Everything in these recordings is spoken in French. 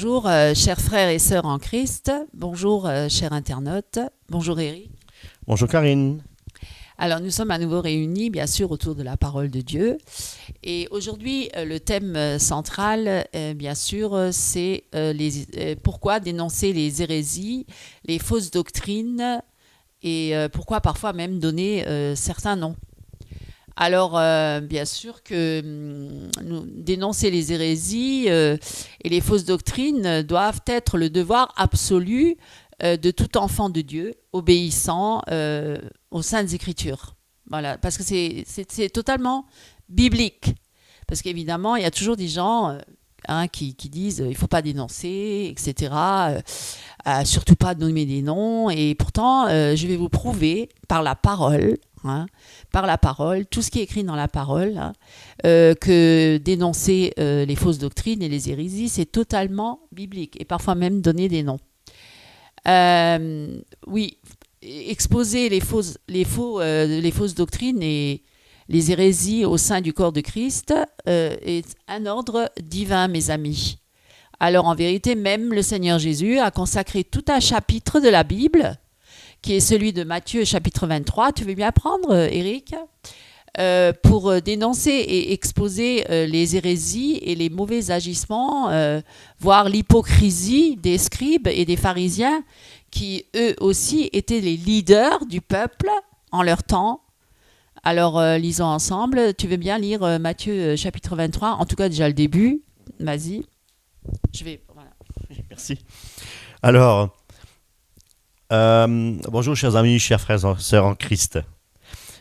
Bonjour, chers frères et sœurs en Christ. Bonjour, chers internautes. Bonjour, Eric. Bonjour Karine. Alors, nous sommes à nouveau réunis, bien sûr, autour de la parole de Dieu. Et aujourd'hui, le thème central, bien sûr, c'est pourquoi dénoncer les hérésies, les fausses doctrines et pourquoi parfois même donner certains noms. Alors, bien sûr que dénoncer les hérésies et les fausses doctrines doivent être le devoir absolu de tout enfant de Dieu, obéissant aux Saintes Écritures. Voilà, parce que c'est totalement biblique. Parce qu'évidemment, il y a toujours des gens qui disent il ne faut pas dénoncer, etc. Surtout pas nommer des noms. Et pourtant, je vais vous prouver par la parole, tout ce qui est écrit dans la parole, que dénoncer les fausses doctrines et les hérésies, c'est totalement biblique. Et parfois même donner des noms. Oui, exposer les fausses doctrines et les hérésies au sein du corps de Christ est un ordre divin, mes amis. Alors en vérité, même le Seigneur Jésus a consacré tout un chapitre de la Bible, qui est celui de Matthieu chapitre 23. Tu veux bien prendre, Eric ? Pour dénoncer et exposer les hérésies et les mauvais agissements, voire l'hypocrisie des scribes et des pharisiens, qui eux aussi étaient les leaders du peuple en leur temps. Alors lisons ensemble. Tu veux bien lire Matthieu chapitre 23, en tout cas déjà le début. Vas-y. Voilà. Merci. Alors, bonjour chers amis, chers frères et sœurs en Christ.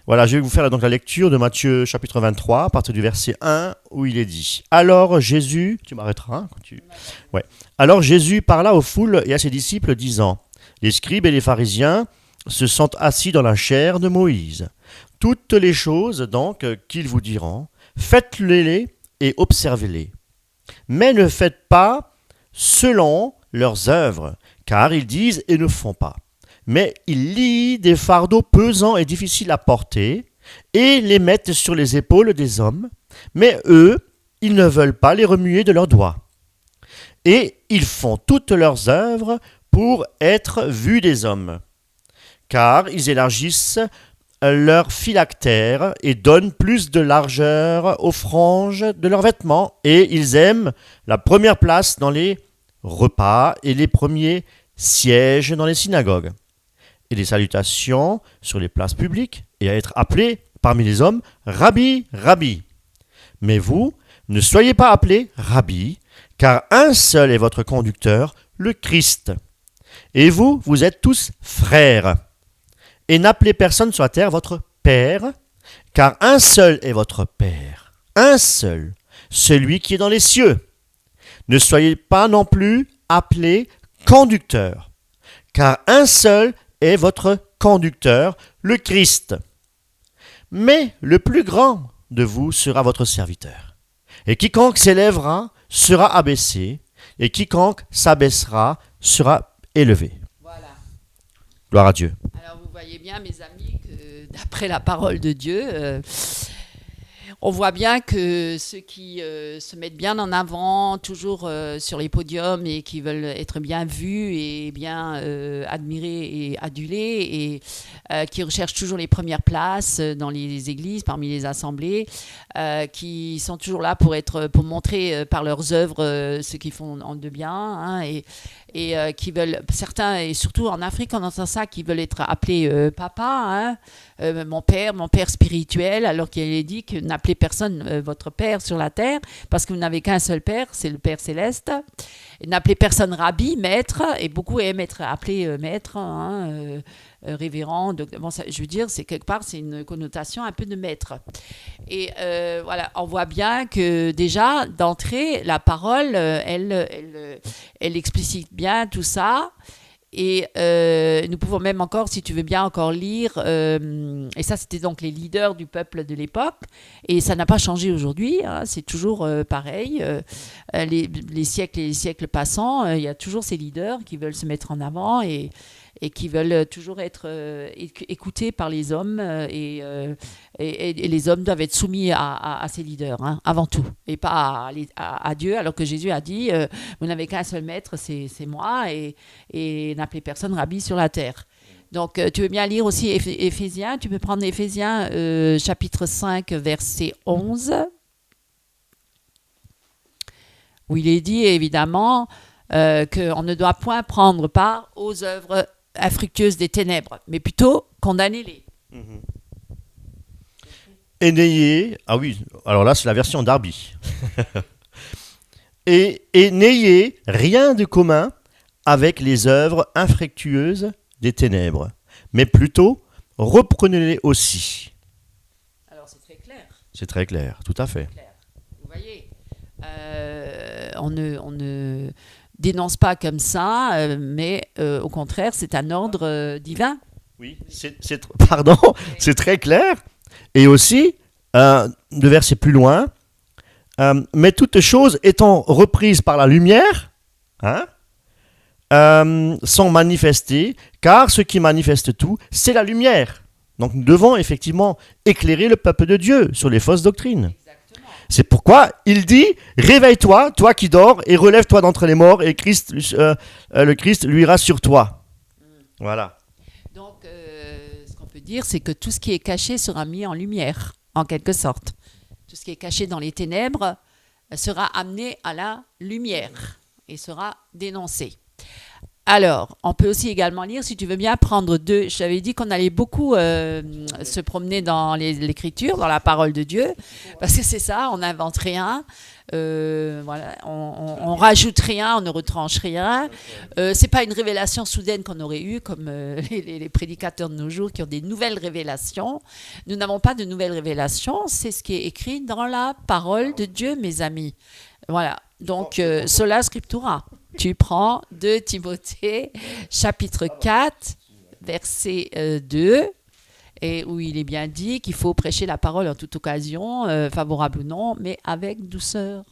Voilà, je vais vous faire donc la lecture de Matthieu chapitre 23, à partir du verset 1, où il est dit « Alors Jésus... » Tu m'arrêteras quand tu... Ouais. « Alors Jésus parla aux foules et à ses disciples, disant « Les scribes et les pharisiens se sont assis dans la chaire de Moïse. Toutes les choses donc qu'ils vous diront, faites-les et observez-les. Mais ne faites pas selon leurs œuvres, car ils disent et ne font pas. Mais ils lient des fardeaux pesants et difficiles à porter, et les mettent sur les épaules des hommes, mais eux, ils ne veulent pas les remuer de leurs doigts. Et ils font toutes leurs œuvres pour être vus des hommes, car ils élargissent leurs phylactères et donnent plus de largeur aux franges de leurs vêtements, et ils aiment la première place dans les repas et les premiers sièges dans les synagogues, et des salutations sur les places publiques, et à être appelés parmi les hommes Rabbi, Rabbi. Mais vous, ne soyez pas appelés Rabbi, car un seul est votre conducteur, le Christ. Et vous, vous êtes tous frères. Et n'appelez personne sur la terre votre Père, car un seul est votre Père, un seul, celui qui est dans les cieux. Ne soyez pas non plus appelés conducteurs, car un seul est votre conducteur, le Christ. Mais le plus grand de vous sera votre serviteur. Et quiconque s'élèvera sera abaissé, et quiconque s'abaissera sera élevé. Voilà. Gloire à Dieu. Alors vous voyez bien, mes amis, que d'après la parole de Dieu, on voit bien que ceux qui se mettent bien en avant, toujours sur les podiums et qui veulent être bien vus et bien admirés et adulés et qui recherchent toujours les premières places dans les églises, parmi les assemblées, qui sont toujours là pour montrer par leurs œuvres ce qu'ils font de bien, et qui veulent, certains, et surtout en Afrique, on entend ça, qui veulent être appelés papa, mon père spirituel, alors qu'il est dit que n'appelez personne votre père sur la terre, parce que vous n'avez qu'un seul père, c'est le Père céleste. Et n'appelez personne rabbi, maître, et beaucoup aiment être appelés maître, révérend. Bon, ça, je veux dire, c'est quelque part, c'est une connotation un peu de maître. Et voilà, on voit bien que déjà, d'entrée, la parole, elle explicite bien tout ça. Et nous pouvons même encore, si tu veux bien, encore lire, et ça c'était donc les leaders du peuple de l'époque, et ça n'a pas changé aujourd'hui, c'est toujours pareil, les siècles et les siècles passant, il y a toujours ces leaders qui veulent se mettre en avant, et et qui veulent toujours être écoutés par les hommes et les hommes doivent être soumis à ces leaders, hein, avant tout, et pas à Dieu, alors que Jésus a dit vous n'avez qu'un seul maître, c'est moi, et n'appelez personne rabbi sur la terre. Donc, tu veux bien lire aussi Éphésiens, tu peux prendre Éphésiens chapitre 5, verset 11, où il est dit évidemment qu'on ne doit point prendre part aux œuvres infructueuses des ténèbres, mais plutôt condamner-les. Et n'ayez, ah oui, alors là c'est la version Darby. et n'ayez rien de commun avec les œuvres infructueuses des ténèbres, mais plutôt reprenez-les aussi. Alors c'est très clair. C'est très clair, tout à fait. Vous voyez, on ne dénonce pas comme ça, mais au contraire, c'est un ordre divin. Oui, c'est très clair. Et aussi, deux versets plus loin, mais toutes choses étant reprises par la lumière, sont manifestées, car ce qui manifeste tout, c'est la lumière. Donc nous devons effectivement éclairer le peuple de Dieu sur les fausses doctrines. Exactement. C'est pourquoi il dit, réveille-toi, toi qui dors, et relève-toi d'entre les morts, et le Christ luira sur toi. Voilà. Donc, ce qu'on peut dire, c'est que tout ce qui est caché sera mis en lumière, en quelque sorte. Tout ce qui est caché dans les ténèbres sera amené à la lumière et sera dénoncé. Alors, on peut aussi également lire, si tu veux bien, prendre deux. Je t'avais dit qu'on allait beaucoup se promener dans l'écriture, dans la parole de Dieu, parce que c'est ça, on n'invente rien, voilà, on rajoute rien, on ne retranche rien. C'est pas une révélation soudaine qu'on aurait eue, comme les prédicateurs de nos jours qui ont des nouvelles révélations. Nous n'avons pas de nouvelles révélations, c'est ce qui est écrit dans la parole de Dieu, mes amis. Voilà, donc sola scriptura. Tu prends 2 Timothée, chapitre 4, verset 2, et où il est bien dit qu'il faut prêcher la parole en toute occasion, favorable ou non, mais avec douceur.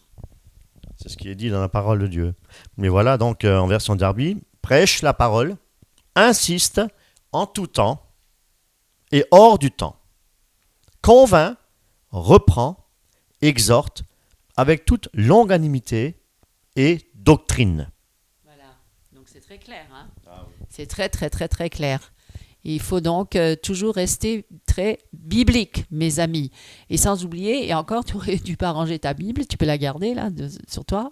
C'est ce qui est dit dans la parole de Dieu. Mais voilà, donc en version Darby, prêche la parole, insiste en tout temps et hors du temps. Convainc, reprend, exhorte avec toute longanimité et doctrine. Voilà, donc c'est très clair. Hein? Ah oui. C'est très, très, très, très clair. Il faut donc toujours rester très biblique, mes amis. Et sans oublier, et encore, tu aurais dû pas ranger ta Bible, tu peux la garder là, sur toi.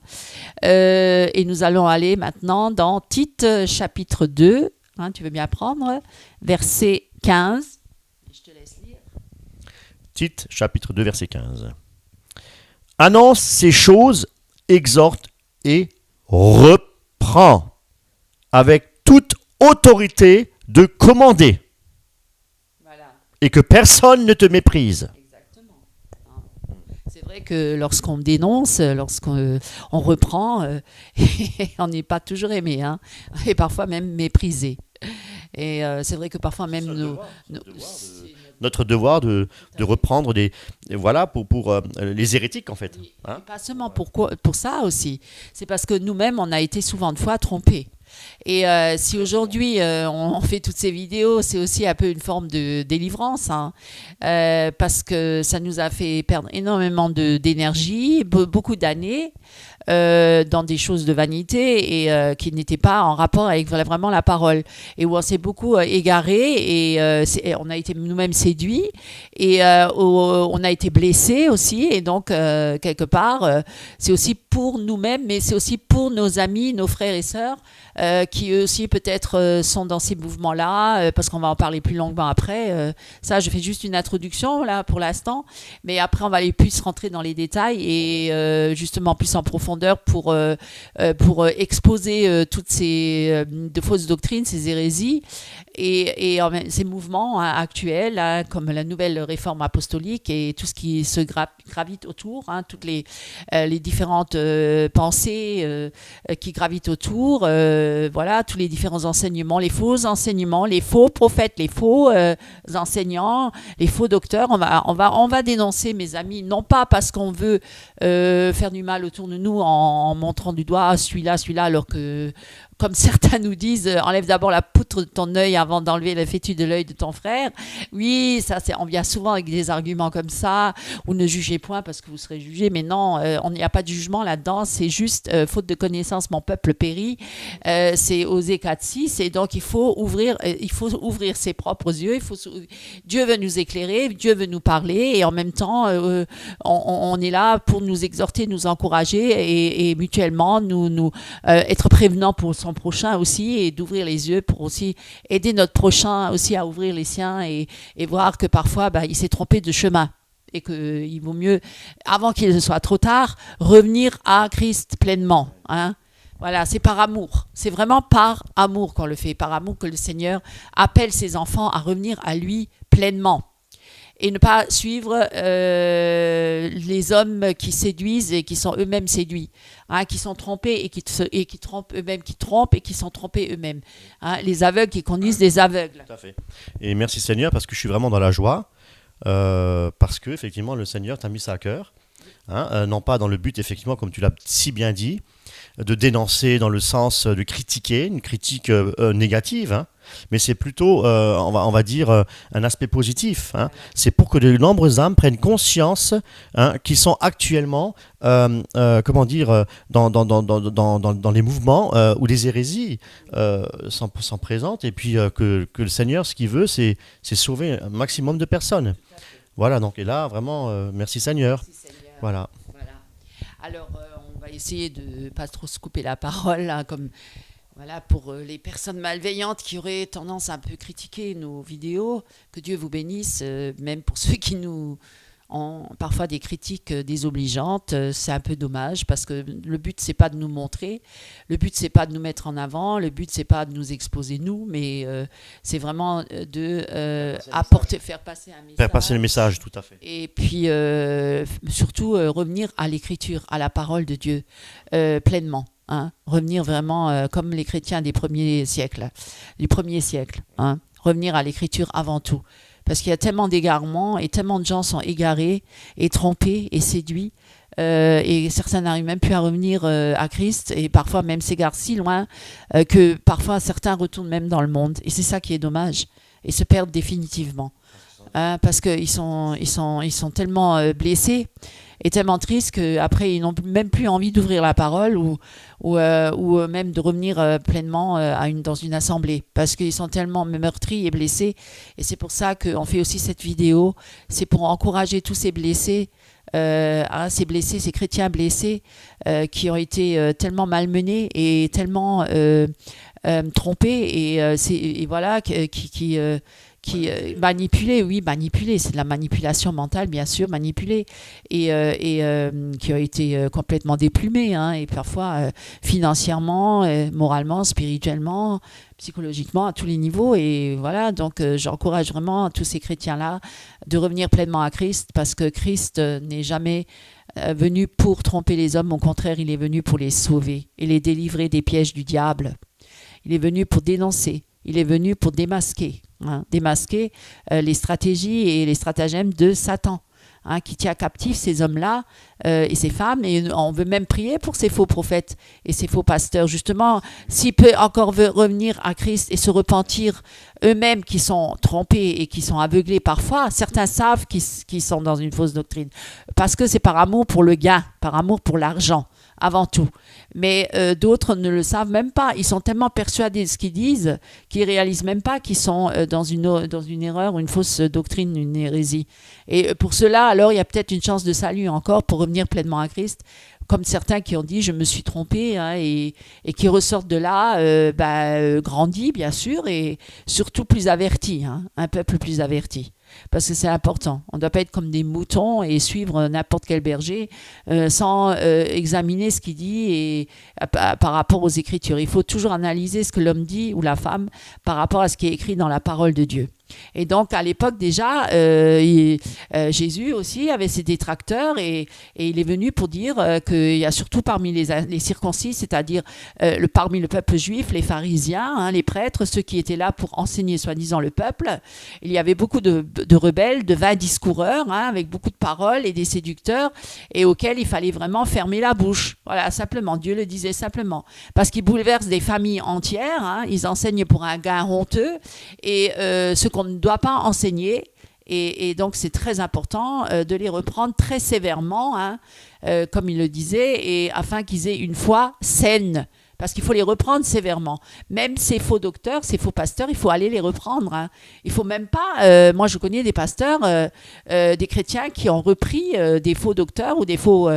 Et nous allons aller maintenant dans Tite, chapitre 2. Hein, tu veux bien prendre, verset 15. Je te laisse lire. Tite, chapitre 2, verset 15. Annonce ces choses, exhorte et reprend avec toute autorité de commander. Voilà. Et que personne ne te méprise. Exactement. C'est vrai que lorsqu'on dénonce, lorsqu'on reprend, on n'est pas toujours aimé, hein, et parfois même méprisé. Et c'est vrai que parfois même notre devoir de reprendre voilà pour les hérétiques en fait. Hein? Pas seulement pour ça aussi, c'est parce que nous-mêmes on a été souvent de fois trompés. Et si aujourd'hui on fait toutes ces vidéos, c'est aussi un peu une forme de délivrance, hein, parce que ça nous a fait perdre énormément d'énergie, beaucoup d'années dans des choses de vanité et qui n'étaient pas en rapport avec vraiment la parole, et où on s'est beaucoup égaré et on a été nous-mêmes séduits et on a été blessés aussi, et donc quelque part c'est aussi pour nous-mêmes, mais c'est aussi pour nos amis, nos frères et sœurs qui eux aussi peut-être sont dans ces mouvements-là, parce qu'on va en parler plus longuement après. Ça, je fais juste une introduction là pour l'instant, mais après on va aller plus rentrer dans les détails et justement plus en profondeur pour exposer toutes ces de fausses doctrines, ces hérésies et ces mouvements actuels, hein, comme la nouvelle réforme apostolique et tout ce qui se gravite autour, hein, toutes les différentes pensées qui gravitent autour, voilà, tous les différents enseignements, les faux enseignements, les faux prophètes, les faux enseignants, les faux docteurs. On va dénoncer, mes amis, non pas parce qu'on veut faire du mal autour de nous en montrant du doigt celui-là, alors que comme certains nous disent, enlève d'abord la poutre de ton œil avant d'enlever le fétu de l'œil de ton frère. Oui, ça, on vient souvent avec des arguments comme ça, ou ne jugez point parce que vous serez jugés. Mais non, il n'y a pas de jugement là-dedans. C'est juste, faute de connaissance, mon peuple périt. C'est Osée 4:6. Et donc, il faut ouvrir ses propres yeux. Dieu veut nous éclairer, Dieu veut nous parler. Et en même temps, on est là pour nous exhorter, nous encourager et mutuellement nous être prévenants pour son prochain aussi, et d'ouvrir les yeux pour aussi aider notre prochain aussi à ouvrir les siens et voir que parfois il s'est trompé de chemin et qu'il vaut mieux, avant qu'il ne soit trop tard, revenir à Christ pleinement, hein. Voilà, c'est par amour. C'est vraiment par amour qu'on le fait, par amour que le Seigneur appelle ses enfants à revenir à lui pleinement. Et ne pas suivre les hommes qui séduisent et qui sont eux-mêmes séduits, hein, qui sont trompés et qui trompent eux-mêmes, qui trompent et qui sont trompés eux-mêmes. Hein, les aveugles qui conduisent des aveugles. Tout à fait. Et merci Seigneur, parce que je suis vraiment dans la joie, parce que effectivement le Seigneur t'a mis ça à cœur, hein, non pas dans le but, effectivement, comme tu l'as si bien dit, de dénoncer dans le sens de critiquer, une critique négative, hein, mais c'est plutôt, on va dire, un aspect positif. Hein. C'est pour que de nombreuses âmes prennent conscience, hein, qu'ils sont actuellement, comment dire, dans les mouvements où les hérésies sont présentes, et puis que le Seigneur, ce qu'il veut, c'est sauver un maximum de personnes. Voilà, donc, et là, vraiment, merci Seigneur. Merci Seigneur. Voilà. Alors, on va essayer de ne pas trop se couper la parole, hein, comme voilà, pour les personnes malveillantes qui auraient tendance à un peu critiquer nos vidéos. Que Dieu vous bénisse, même pour ceux qui nous ont parfois des critiques désobligeantes. C'est un peu dommage parce que le but, c'est pas de nous montrer, le but, c'est pas de nous mettre en avant, le but, c'est pas de nous exposer nous, mais c'est vraiment de faire passer un message. Faire passer le message, tout à fait. Et puis, surtout, revenir à l'écriture, à la parole de Dieu, pleinement. Hein, revenir vraiment comme les chrétiens des premiers siècles. Hein, revenir à l'écriture avant tout. Parce qu'il y a tellement d'égarements et tellement de gens sont égarés et trompés et séduits. Et certains n'arrivent même plus à revenir à Christ et parfois même s'égarent si loin que parfois certains retournent même dans le monde. Et c'est ça qui est dommage. Et se perdent définitivement. Hein, parce qu'ils sont tellement blessés et tellement tristes qu'après ils n'ont même plus envie d'ouvrir la parole ou même de revenir pleinement dans une assemblée parce qu'ils sont tellement meurtris et blessés. Et c'est pour ça qu'on fait aussi cette vidéo, c'est pour encourager tous ces blessés, ces chrétiens blessés qui ont été tellement malmenés et tellement trompés et voilà qui manipulés, c'est de la manipulation mentale bien sûr, manipulés et qui ont été complètement déplumés, hein, et parfois financièrement, moralement, spirituellement, psychologiquement, à tous les niveaux. Et voilà, donc j'encourage vraiment tous ces chrétiens-là de revenir pleinement à Christ parce que Christ n'est jamais venu pour tromper les hommes, au contraire, il est venu pour les sauver et les délivrer des pièges du diable. Il est venu pour dénoncer. Il est venu pour démasquer les stratégies et les stratagèmes de Satan, hein, qui tient captifs ces hommes-là et ces femmes. Et on veut même prier pour ces faux prophètes et ces faux pasteurs. Justement, s'ils peuvent encore revenir à Christ et se repentir eux-mêmes qui sont trompés et qui sont aveuglés parfois, certains savent qu'ils sont dans une fausse doctrine. Parce que c'est par amour pour le gain, par amour pour l'argent. Avant tout. Mais d'autres ne le savent même pas. Ils sont tellement persuadés de ce qu'ils disent qu'ils ne réalisent même pas qu'ils sont dans une erreur, une fausse doctrine, une hérésie. Et pour cela, alors, il y a peut-être une chance de salut encore pour revenir pleinement à Christ, comme certains qui ont dit « je me suis trompé hein, » et qui ressortent de là grandis, bien sûr, et surtout plus avertis, hein, un peuple plus averti. Parce que c'est important. On ne doit pas être comme des moutons et suivre n'importe quel berger sans examiner ce qu'il dit et, par rapport aux Écritures. Il faut toujours analyser ce que l'homme dit ou la femme par rapport à ce qui est écrit dans la parole de Dieu. Et donc, à l'époque déjà, Jésus aussi avait ses détracteurs et il est venu pour dire qu'il y a surtout parmi les circoncis, c'est-à-dire parmi le peuple juif, les pharisiens, hein, les prêtres, ceux qui étaient là pour enseigner soi-disant le peuple, il y avait beaucoup de rebelles, de vains discoureurs, hein, avec beaucoup de paroles et des séducteurs, et auxquels il fallait vraiment fermer la bouche. Voilà, simplement, Dieu le disait simplement. Parce qu'ils bouleversent des familles entières, hein, ils enseignent pour un gain honteux, et ce qu'on ne doit pas enseigner. Et donc, c'est très important de les reprendre très sévèrement, hein, comme il le disait, et afin qu'ils aient une foi saine. Parce qu'il faut les reprendre sévèrement. Même ces faux docteurs, ces faux pasteurs, il faut aller les reprendre. Hein. Il ne faut même pas... moi, je connais des pasteurs, des chrétiens qui ont repris des faux docteurs ou des faux...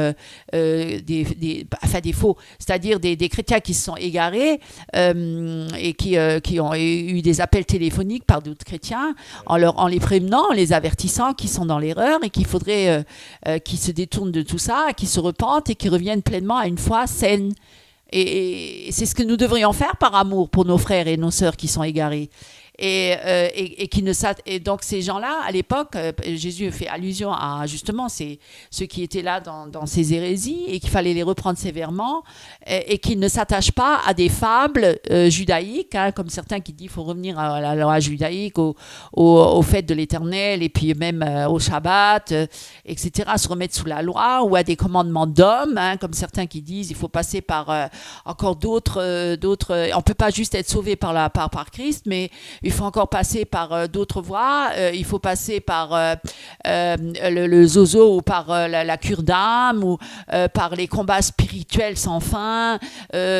des faux, c'est-à-dire des chrétiens qui se sont égarés et qui ont eu des appels téléphoniques par d'autres chrétiens en les prévenant, en les avertissant qu'ils sont dans l'erreur et qu'il faudrait qu'ils se détournent de tout ça, qu'ils se repentent et qu'ils reviennent pleinement à une foi saine. Et c'est ce que nous devrions faire par amour pour nos frères et nos sœurs qui sont égarés. Et donc ces gens-là, à l'époque, Jésus fait allusion à justement ceux qui étaient là dans ces hérésies et qu'il fallait les reprendre sévèrement et qu'ils ne s'attachent pas à des fables judaïques, hein, comme certains qui disent qu'il faut revenir à la loi judaïque, aux fêtes de l'Éternel et puis même au Shabbat, etc., se remettre sous la loi, ou à des commandements d'hommes, hein, comme certains qui disent il faut passer par encore d'autres. On ne peut pas juste être sauvé par Christ, mais il faut encore passer par d'autres voies. Il faut passer par le zozo ou par la cure d'âme ou par les combats spirituels sans fin,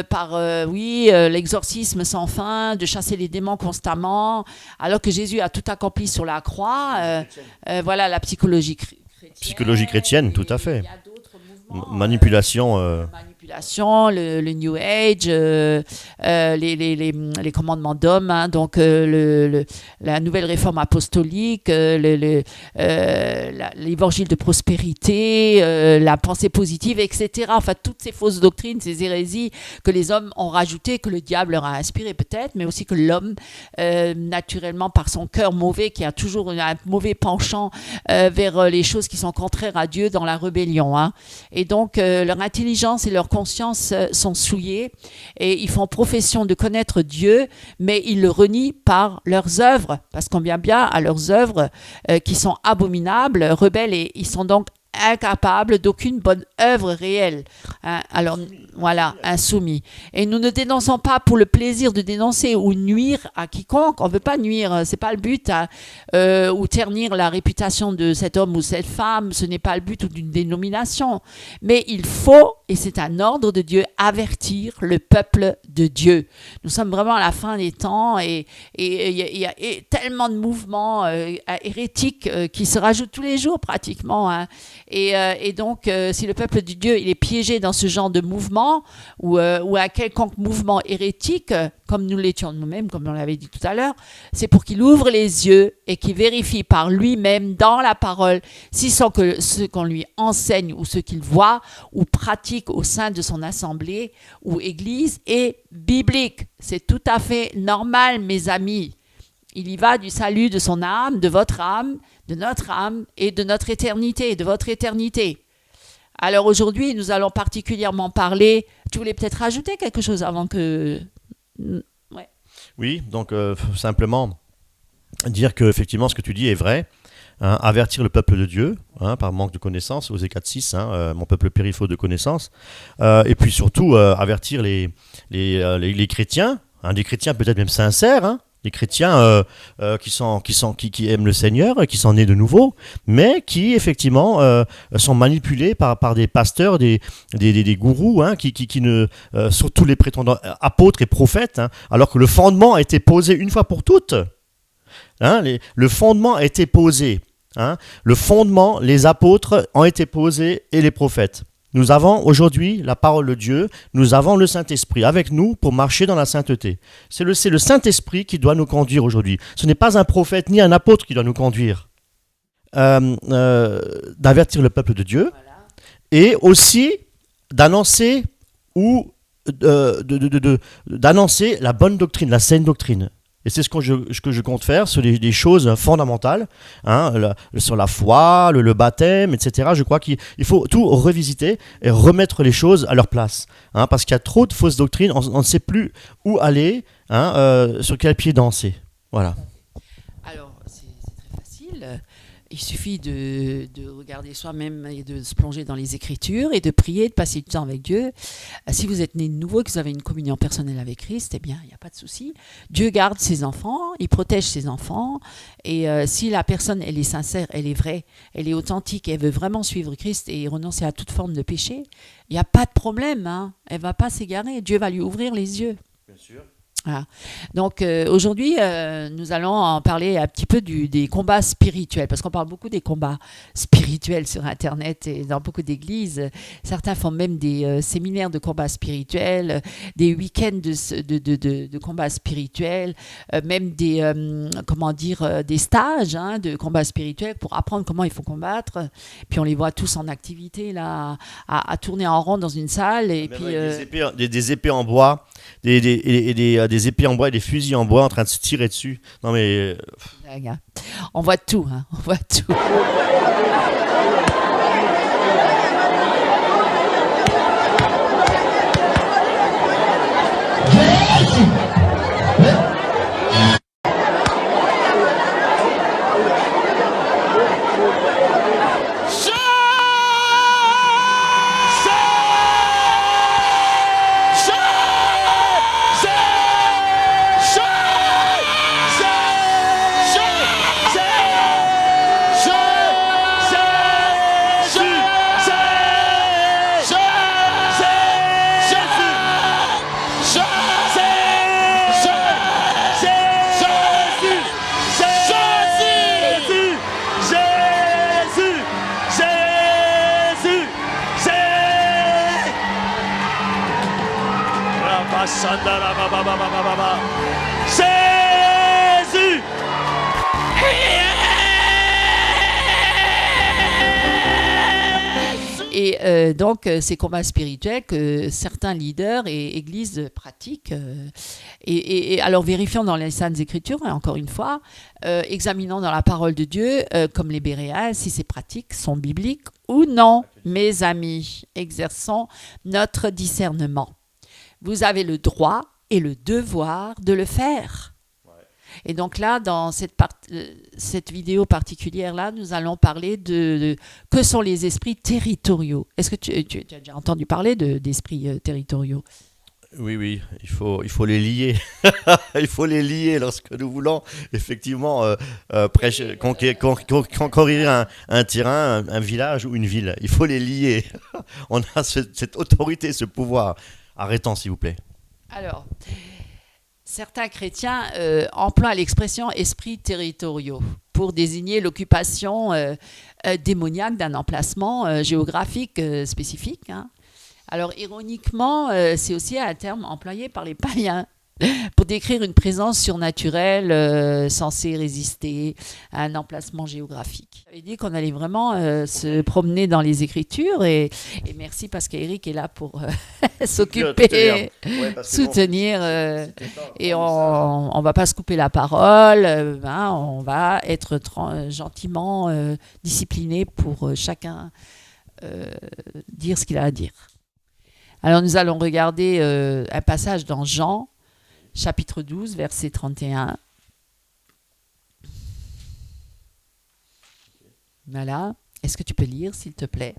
par l'exorcisme sans fin, de chasser les démons constamment, alors que Jésus a tout accompli sur la croix. Voilà la psychologie chrétienne. Psychologie chrétienne, tout à fait. Il y a d'autres mouvements. Manipulation. Le New Age, les commandements d'hommes, hein, donc la nouvelle réforme apostolique, l'évangile de prospérité, la pensée positive, etc. Enfin, toutes ces fausses doctrines, ces hérésies que les hommes ont rajoutées, que le diable leur a inspirées peut-être, mais aussi que l'homme, naturellement, par son cœur mauvais, qui a toujours un mauvais penchant vers les choses qui sont contraires à Dieu dans la rébellion. Hein. Et donc, leur intelligence et leur conscience sont souillées et ils font profession de connaître Dieu, mais ils le renient par leurs œuvres, parce qu'on vient bien à leurs œuvres qui sont abominables, rebelles, et ils sont donc incapables d'aucune bonne œuvre réelle. Hein? Alors, voilà, insoumis. Et nous ne dénonçons pas pour le plaisir de dénoncer ou nuire à quiconque. On ne veut pas nuire, c'est pas le but, hein, ou ternir la réputation de cet homme ou cette femme. Ce n'est pas le but d'une dénomination. Mais il faut, et c'est un ordre de Dieu, avertir le peuple de Dieu. Nous sommes vraiment à la fin des temps et il y a tellement de mouvements hérétiques qui se rajoutent tous les jours pratiquement. Hein. Et donc, si le peuple de Dieu il est piégé dans ce genre de mouvement ou à quelconque mouvement hérétique, comme nous l'étions nous-mêmes, comme on l'avait dit tout à l'heure, c'est pour qu'il ouvre les yeux et qu'il vérifie par lui-même dans la parole si ce qu'on lui enseigne ou ce qu'il voit ou pratique au sein de son assemblée ou église est biblique. C'est tout à fait normal, mes amis. Il y va du salut de son âme, de votre âme, de notre âme et de notre éternité, de votre éternité. Alors aujourd'hui, nous allons particulièrement parler... Tu voulais peut-être rajouter quelque chose avant que... Ouais. Oui, donc simplement dire que effectivement ce que tu dis est vrai. Hein, avertir le peuple de Dieu, hein, par manque de connaissances, Osée 4.6, hein, mon peuple périt faute de connaissances, et puis surtout avertir les chrétiens, hein, des chrétiens peut-être même sincères, hein, des chrétiens qui aiment le Seigneur, qui sont nés de nouveau, mais qui effectivement sont manipulés par des pasteurs, des gourous, hein, qui ne surtout les prétendants apôtres et prophètes, hein, alors que le fondement a été posé une fois pour toutes. Hein, le fondement a été posé. Hein, le fondement, les apôtres ont été posés et les prophètes. Nous avons aujourd'hui la parole de Dieu, nous avons le Saint-Esprit avec nous pour marcher dans la sainteté. C'est le Saint-Esprit qui doit nous conduire aujourd'hui. Ce n'est pas un prophète ni un apôtre qui doit nous conduire. D'avertir le peuple de Dieu, voilà. Et aussi d'annoncer d'annoncer la bonne doctrine, la saine doctrine. Et c'est ce que je compte faire sur des choses fondamentales, hein, sur la foi, le baptême, etc. Je crois qu'il faut tout revisiter et remettre les choses à leur place, hein, parce qu'il y a trop de fausses doctrines, on ne sait plus où aller, hein, sur quel pied danser. Voilà. Alors, c'est très facile. Il suffit de regarder soi-même et de se plonger dans les Écritures et de prier, de passer du temps avec Dieu. Si vous êtes né de nouveau et que vous avez une communion personnelle avec Christ, eh bien, il n'y a pas de souci. Dieu garde ses enfants, il protège ses enfants. Et si la personne, elle est sincère, elle est vraie, elle est authentique, elle veut vraiment suivre Christ et renoncer à toute forme de péché, il n'y a pas de problème, hein. Elle ne va pas s'égarer. Dieu va lui ouvrir les yeux. Bien sûr. Voilà. Donc aujourd'hui, nous allons en parler un petit peu des combats spirituels, parce qu'on parle beaucoup des combats spirituels sur Internet et dans beaucoup d'églises. Certains font même des séminaires de combats spirituels, des week-ends de combats spirituels, même des stages, hein, de combats spirituels pour apprendre comment il faut combattre. Puis on les voit tous en activité là, à tourner en rond dans une salle. Et même puis, avec des épées en bois, des épées en bois et des fusils en bois en train de se tirer dessus. Non mais... on voit tout, hein, on voit tout. Jésus! Et donc, ces combats spirituels que certains leaders et églises pratiquent. Et alors, vérifions dans les Saintes Écritures, hein, encore une fois, examinons dans la parole de Dieu, comme les Béréens, si ces pratiques sont bibliques ou non. Mes amis, exerçons notre discernement. Vous avez le droit et le devoir de le faire. Et donc là, dans cette vidéo particulière-là, nous allons parler de que sont les esprits territoriaux. Est-ce que tu as déjà entendu parler d'esprits territoriaux? Oui, il faut les lier. Il faut les lier lorsque nous voulons effectivement conquérir un terrain, un village ou une ville. Il faut les lier. On a cette autorité, ce pouvoir. Arrêtons, s'il vous plaît. Alors, certains chrétiens emploient l'expression esprits territoriaux pour désigner l'occupation démoniaque d'un emplacement géographique spécifique, hein. Alors, ironiquement, c'est aussi un terme employé par les païens pour décrire une présence surnaturelle censée résister à un emplacement géographique. J'avais dit qu'on allait vraiment se promener dans les Écritures et merci parce qu'Éric est là pour s'occuper, soutenir et on va pas se couper la parole, hein, on va être gentiment discipliné pour chacun dire ce qu'il a à dire. Alors nous allons regarder un passage dans Jean, chapitre 12, verset 31. Voilà. Est-ce que tu peux lire, s'il te plaît?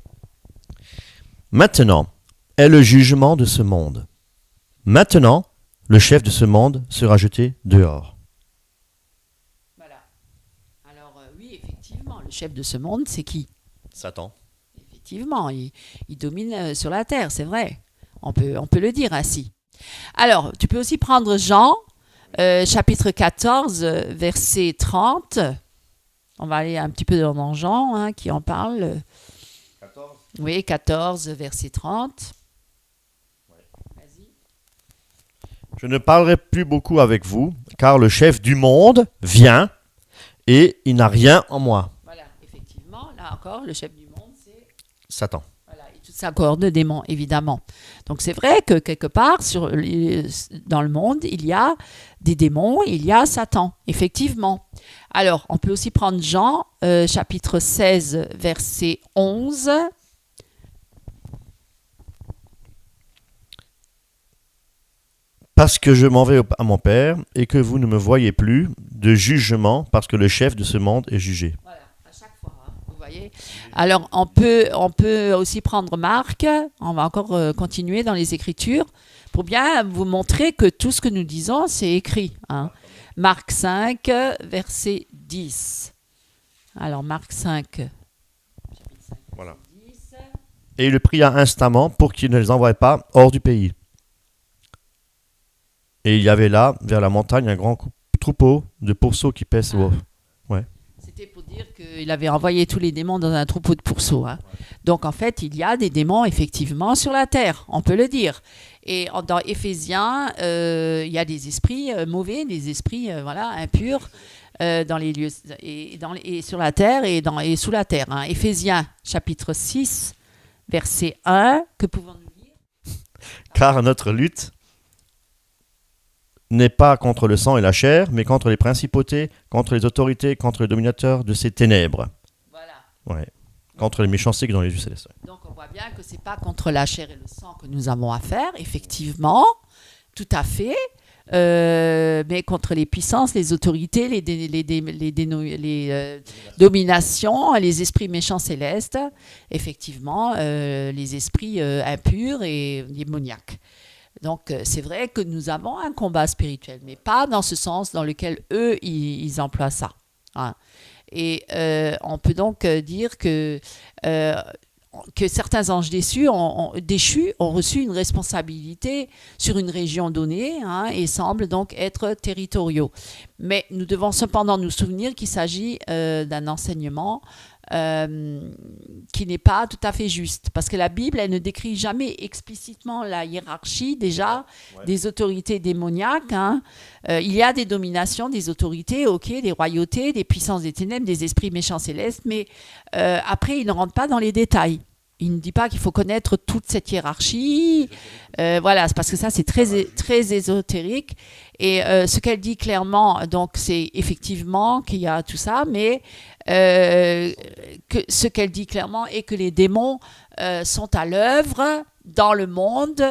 Maintenant est le jugement de ce monde. Maintenant, le chef de ce monde sera jeté dehors. Voilà. Alors oui, effectivement, le chef de ce monde, c'est qui? Satan. Effectivement, il domine sur la terre, c'est vrai. On peut le dire ainsi. Alors, tu peux aussi prendre Jean, chapitre 14, verset 30. On va aller un petit peu dans Jean, hein, qui en parle. 14. Oui, 14, verset 30. Ouais. Vas-y. Je ne parlerai plus beaucoup avec vous, car le chef du monde vient et il n'a rien en moi. Voilà, effectivement, là encore, le chef du monde, c'est Satan. Voilà, et tout sa cohorte de démons, évidemment. Donc c'est vrai que quelque part, dans le monde, il y a des démons, il y a Satan, effectivement. Alors, on peut aussi prendre Jean, chapitre 16, verset 11. Parce que je m'en vais à mon Père et que vous ne me voyez plus, de jugement, parce que le chef de ce monde est jugé. Voilà, à chaque fois, hein, vous voyez. Alors, on peut aussi prendre Marc, on va encore continuer dans les Écritures, pour bien vous montrer que tout ce que nous disons, c'est écrit. Hein. Marc 5, verset 10. Alors, Marc 5. Voilà. Et il le pria instamment pour qu'il ne les envoie pas hors du pays. Et il y avait là, vers la montagne, un grand troupeau de pourceaux qui paissent. Ouais. C'était pour dire qu'il avait envoyé tous les démons dans un troupeau de pourceaux. Hein. Donc en fait, il y a des démons effectivement sur la terre, on peut le dire. Et dans Éphésiens, il y a des esprits mauvais, des esprits impurs dans les lieux et sur la terre et sous la terre. Hein. Éphésiens chapitre 6, verset 1, que pouvons-nous lire ? Car notre lutte n'est pas contre le sang et la chair, mais contre les principautés, contre les autorités, contre les dominateurs de ces ténèbres. Voilà. Ouais. Contre les méchancetés qui sont dans les lieux célestes. Donc on voit bien que ce n'est pas contre la chair et le sang que nous avons à faire, effectivement, tout à fait, mais contre les puissances, les autorités, les dominations, les esprits méchants célestes, effectivement, les esprits impurs et démoniaques. Donc, c'est vrai que nous avons un combat spirituel, mais pas dans ce sens dans lequel eux, ils emploient ça. Hein. Et on peut donc dire que certains anges déchus ont reçu une responsabilité sur une région donnée et semblent donc être territoriaux. Mais nous devons cependant nous souvenir qu'il s'agit d'un enseignement qui n'est pas tout à fait juste. Parce que la Bible, elle ne décrit jamais explicitement la hiérarchie, déjà, des autorités démoniaques. Hein. Il y a des dominations, des autorités, des royautés, des puissances des ténèbres, des esprits méchants célestes, mais après, il ne rentre pas dans les détails. Il ne dit pas qu'il faut connaître toute cette hiérarchie. Voilà, c'est parce que ça, c'est très ésotérique. Et ce qu'elle dit clairement, donc, c'est effectivement qu'il y a tout ça, mais ce qu'elle dit clairement est que les démons sont à l'œuvre dans le monde,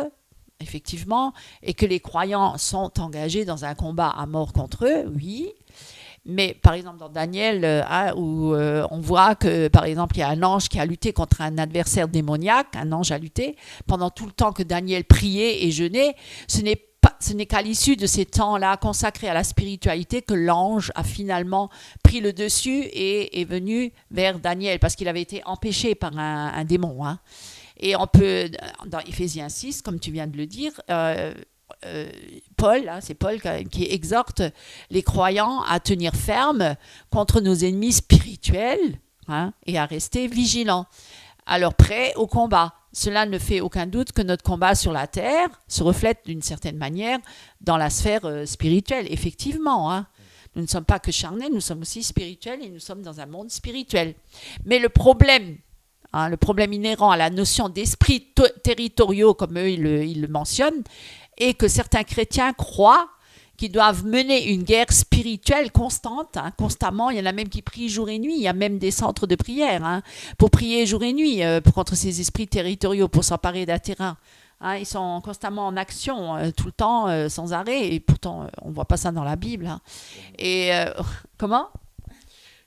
effectivement, et que les croyants sont engagés dans un combat à mort contre eux, oui. Mais par exemple dans Daniel, où on voit que par exemple il y a un ange qui a lutté contre un adversaire démoniaque, un ange a lutté, pendant tout le temps que Daniel priait et jeûnait, ce n'est qu'à l'issue de ces temps-là consacrés à la spiritualité que l'ange a finalement pris le dessus et est venu vers Daniel, parce qu'il avait été empêché par un démon. Hein. Et on peut, dans Éphésiens 6, comme tu viens de le dire, Paul, c'est Paul qui exhorte les croyants à tenir ferme contre nos ennemis spirituels et à rester vigilants. Alors prêts au combat. Cela ne fait aucun doute que notre combat sur la terre se reflète d'une certaine manière dans la sphère spirituelle, effectivement. Hein. Nous ne sommes pas que charnels, nous sommes aussi spirituels et nous sommes dans un monde spirituel. Mais le problème inhérent à la notion d'esprits territoriaux, comme eux ils le mentionnent, et que certains chrétiens croient qu'ils doivent mener une guerre spirituelle constante, constamment. Il y en a même qui prient jour et nuit. Il y a même des centres de prière pour prier jour et nuit contre ces esprits territoriaux, pour s'emparer d'un terrain. Ils sont constamment en action, tout le temps, sans arrêt. Et pourtant, on ne voit pas ça dans la Bible. Et comment ?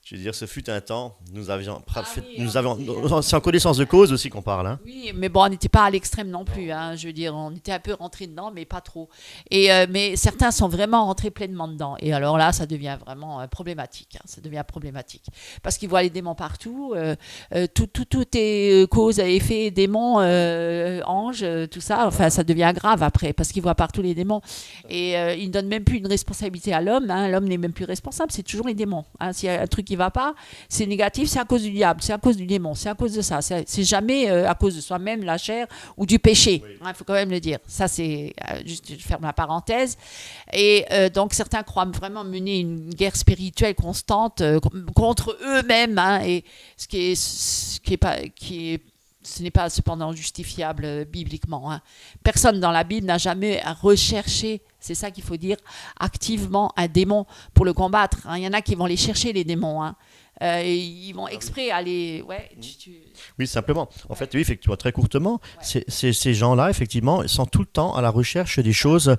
Je veux dire, ce fut un temps, c'est en connaissance de cause aussi qu'on parle. Hein. Oui, mais bon, on n'était pas à l'extrême non plus. Hein, je veux dire, on était un peu rentré dedans, mais pas trop. Mais certains sont vraiment rentrés pleinement dedans. Et alors là, ça devient vraiment problématique. Ça devient problématique. Parce qu'ils voient les démons partout. Tout est cause à effet, démons, anges, tout ça. Enfin, ça devient grave après, parce qu'ils voient partout les démons. Et ils ne donnent même plus une responsabilité à l'homme. Hein. L'homme n'est même plus responsable, c'est toujours les démons. Hein. S'il y a un truc qui va pas, c'est négatif, c'est à cause du diable, c'est à cause du démon, c'est à cause de ça, c'est jamais à cause de soi-même, la chair ou du péché. Il faut quand même le dire. Ça, c'est juste, je ferme la parenthèse. Et donc certains croient vraiment mener une guerre spirituelle constante contre eux-mêmes, et ce qui est ce n'est pas cependant justifiable bibliquement. Hein. Personne dans la Bible n'a jamais recherché, c'est ça qu'il faut dire, activement un démon pour le combattre. Hein. Il y en a qui vont les chercher, les démons. Hein. Et ils vont exprès aller... Ouais, Oui, simplement. En fait, oui, effectivement, très courtement, ces gens-là, effectivement, sont tout le temps à la recherche des choses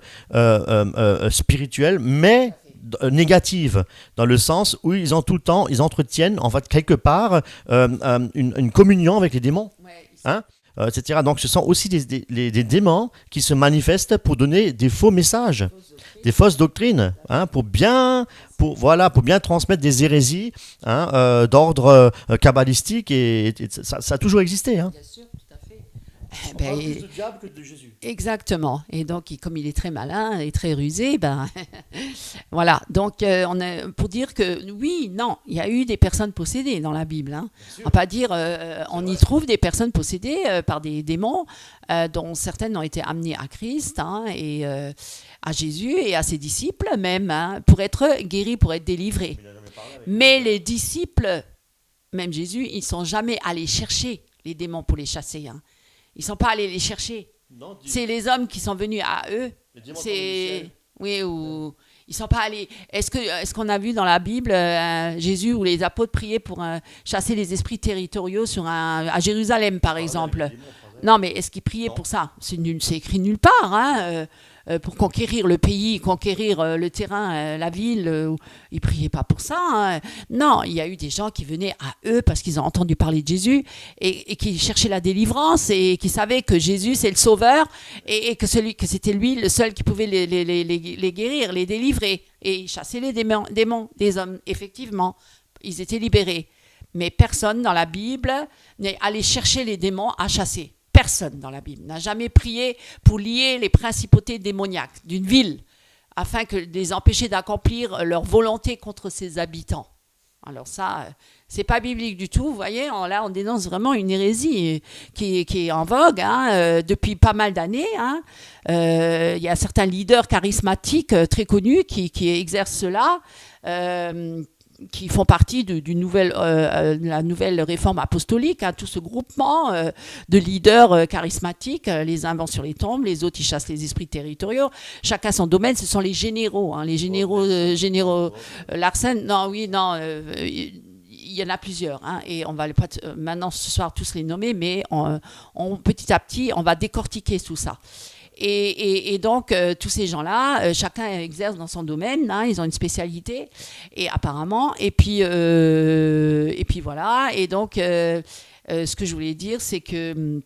spirituelles, mais négatives, dans le sens où ils ont tout le temps, ils entretiennent, en fait, quelque part, une communion avec les démons. Hein, etc. Donc, ce sont aussi des démons qui se manifestent pour donner des faux messages, des fausses doctrines, hein, pour bien transmettre des hérésies, hein, d'ordre kabbalistique, et ça a toujours existé. Hein. Bien sûr, tout à fait. On parle plus de diable que de Jésus. Exactement. Et donc, comme il est très malin et très rusé, voilà. Donc, pour dire que oui, non, il y a eu des personnes possédées dans la Bible. Hein. On va pas dire, on y trouve des personnes possédées par des démons, dont certaines ont été amenées à Christ, hein, et à Jésus et à ses disciples même, hein, pour être guéris, pour être délivrés. Mais les disciples, même Jésus, ils ne sont jamais allés chercher les démons pour les chasser. Hein. Ils ne sont pas allés les chercher. Non, c'est les hommes qui sont venus à eux. Oui, ou ils sont pas allés. Est-ce qu'on a vu dans la Bible Jésus ou les apôtres prier pour chasser les esprits territoriaux à Jérusalem, par exemple? Non, mais est-ce qu'ils priaient pour ça? C'est écrit nulle part. Hein, pour conquérir le pays, conquérir le terrain, la ville. Ils ne priaient pas pour ça. Hein. Non, il y a eu des gens qui venaient à eux parce qu'ils ont entendu parler de Jésus et qui cherchaient la délivrance et qui savaient que Jésus, c'est le sauveur et que c'était lui le seul qui pouvait les guérir, les délivrer et chasser les démons des hommes. Effectivement, ils étaient libérés. Mais personne dans la Bible n'est allé chercher les démons à chasser. Personne dans la Bible n'a jamais prié pour lier les principautés démoniaques d'une ville afin de les empêcher d'accomplir leur volonté contre ses habitants. Alors ça, c'est pas biblique du tout. Vous voyez, là, on dénonce vraiment une hérésie qui est en vogue hein, depuis pas mal d'années. Hein. Y a certains leaders charismatiques très connus qui exercent cela. Qui font partie de la nouvelle réforme apostolique, hein, tout ce groupement de leaders charismatiques, les uns vont sur les tombes, les autres ils chassent les esprits territoriaux, chacun son domaine, ce sont les généraux, hein, les généraux Larsen, il y en a plusieurs, hein, et on va pas maintenant ce soir tous les nommer, mais petit à petit on va décortiquer tout ça. Et donc, tous ces gens-là, chacun exerce dans son domaine, hein, ils ont une spécialité, et apparemment, et puis voilà, et donc, ce que je voulais dire, c'est que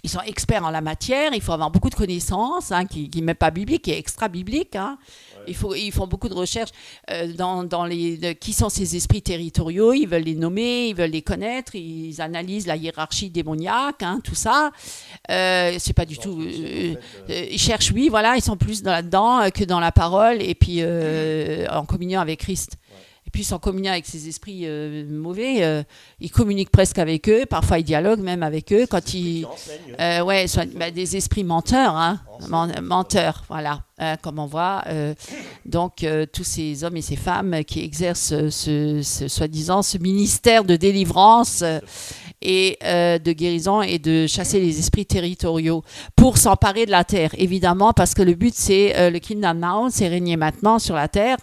ils sont experts en la matière, il faut avoir beaucoup de connaissances, hein, qui n'est même pas biblique, qui est extra-biblique. Hein. Ouais. Ils font beaucoup de recherches qui sont ces esprits territoriaux, ils veulent les nommer, ils veulent les connaître, ils analysent la hiérarchie démoniaque, hein, tout ça. C'est pas du tout... ils cherchent, oui, voilà, ils sont plus là-dedans que dans la parole, et puis en communion avec Christ. Et puis, en communiant avec ces esprits mauvais, ils communiquent presque avec eux. Parfois, ils dialoguent même avec eux. Quand des esprits menteurs. Hein, menteurs, voilà. Comme on voit. Donc, tous ces hommes et ces femmes qui exercent soi-disant, ce ministère de délivrance et de guérison et de chasser les esprits territoriaux pour s'emparer de la terre, évidemment, parce que le but, c'est le Kingdom Now, c'est régner maintenant sur la terre.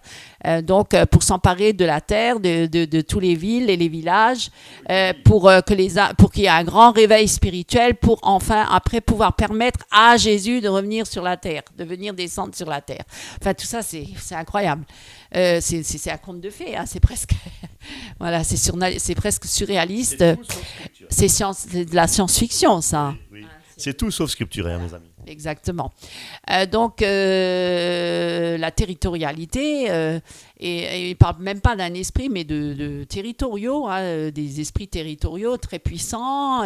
Donc, pour s'emparer de la terre, de tous les villes et les villages, pour qu'il y ait un grand réveil spirituel, pour enfin, après, pouvoir permettre à Jésus de revenir sur la terre, de venir descendre sur la terre. Enfin, tout ça, c'est incroyable. C'est un conte de fées, hein, c'est presque... voilà, c'est presque surréaliste. C'est de la science-fiction, ça. Oui. C'est tout sauf scripturaire, mes amis. Exactement. Donc, la territorialité, et il ne parle même pas d'un esprit, mais de territoriaux, hein, des esprits territoriaux très puissants.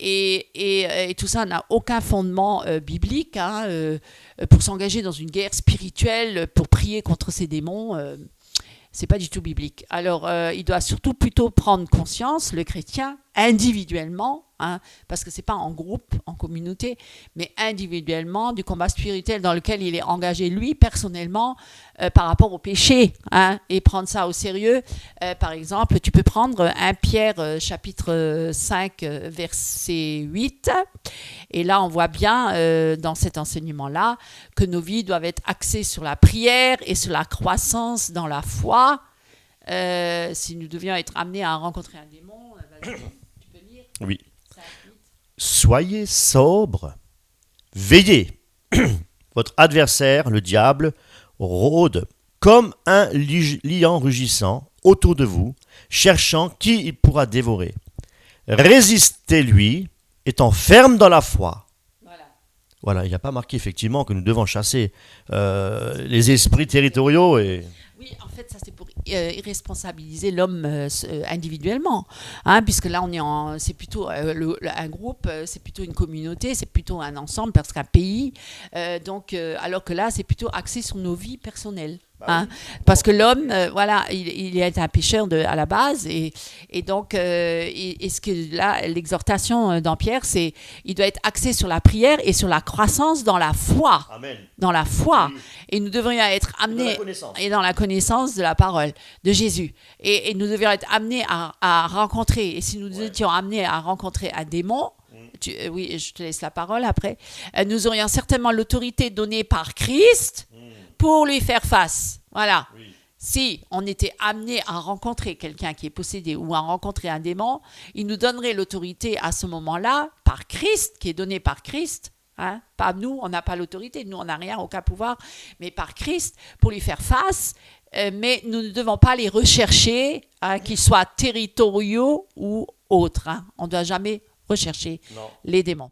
Et tout ça n'a aucun fondement biblique, hein, pour s'engager dans une guerre spirituelle, pour prier contre ces démons. C'est pas du tout biblique. Alors, il doit surtout plutôt prendre conscience, le chrétien, individuellement, parce que ce n'est pas en groupe, en communauté, mais individuellement, du combat spirituel dans lequel il est engagé, lui, personnellement, par rapport au péché, et prendre ça au sérieux. Par exemple, tu peux prendre 1 Pierre, chapitre 5, verset 8, et là, on voit bien, dans cet enseignement-là, que nos vies doivent être axées sur la prière et sur la croissance dans la foi. Si nous devions être amenés à rencontrer un démon, vas-y, tu peux lire. Oui. Soyez sobres, veillez. Votre adversaire, le diable, rôde comme un lion rugissant autour de vous, cherchant qui il pourra dévorer. Résistez-lui, étant ferme dans la foi. Voilà, il n'y a pas marqué effectivement que nous devons chasser les esprits territoriaux et... Oui, en fait, ça c'est pour irresponsabiliser l'homme individuellement, puisque là c'est plutôt un groupe, c'est plutôt une communauté, c'est plutôt un ensemble, parce qu'un pays, alors que là c'est plutôt axé sur nos vies personnelles. Parce que l'homme, il est un pécheur à la base, et donc, ce que là, l'exhortation dans Pierre, c'est il doit être axé sur la prière et sur la croissance dans la foi. Amen. Dans la foi. Oui. Et nous devrions être amenés dans la connaissance de la parole de Jésus. Et nous devrions être amenés à rencontrer, et si nous étions amenés à rencontrer un démon, oui, je te laisse la parole après, nous aurions certainement l'autorité donnée par Christ pour lui faire face. Voilà. Oui. Si on était amené à rencontrer quelqu'un qui est possédé ou à rencontrer un démon, il nous donnerait l'autorité à ce moment-là, par Christ, qui est donnée par Christ. Pas nous, on n'a pas l'autorité, nous on n'a rien, aucun pouvoir, mais par Christ, pour lui faire face. Mais nous ne devons pas les rechercher, qu'ils soient territoriaux ou autres. On ne doit jamais rechercher les démons.